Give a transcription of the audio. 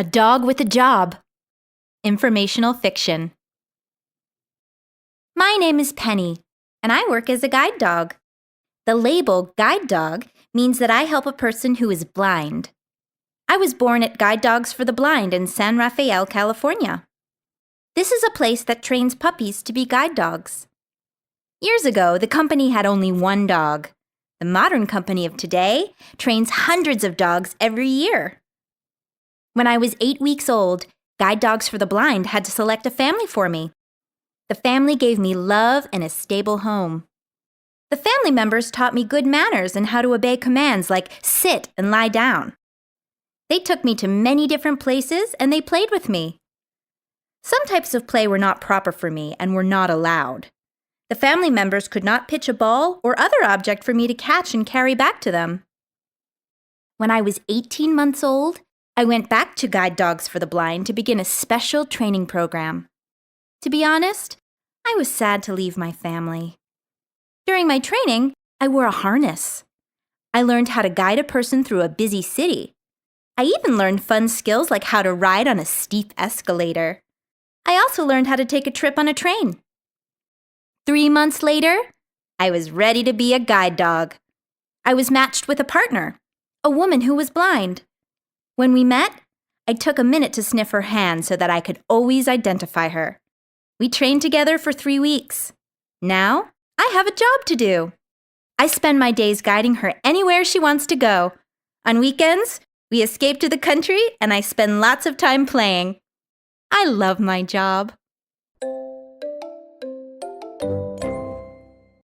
A dog with a job. Informational fiction. My name is Penny, and I work as a guide dog. The label guide dog means that I help a person who is blind. I was born at Guide Dogs for the Blind in San Rafael, California. This is a place that trains puppies to be guide dogs. Years ago, the company had only one dog. The modern company of today trains hundreds of dogs every year. When I was 8 weeks old, Guide Dogs for the Blind had to select a family for me. The family gave me love and a stable home. The family members taught me good manners and how to obey commands like sit and lie down. They took me to many different places and they played with me. Some types of play were not proper for me and were not allowed. The family members could not pitch a ball or other object for me to catch and carry back to them. When I was 18 months old, I went back to Guide Dogs for the Blind to begin a special training program. To be honest, I was sad to leave my family. During my training, I wore a harness. I learned how to guide a person through a busy city. I even learned fun skills like how to ride on a steep escalator. I also learned how to take a trip on a train. 3 months later, I was ready to be a guide dog. I was matched with a partner, a woman who was blind. When we met, I took a minute to sniff her hand so that I could always identify her. We trained together for 3 weeks. Now, I have a job to do. I spend my days guiding her anywhere she wants to go. On weekends, we escape to the country and I spend lots of time playing. I love my job.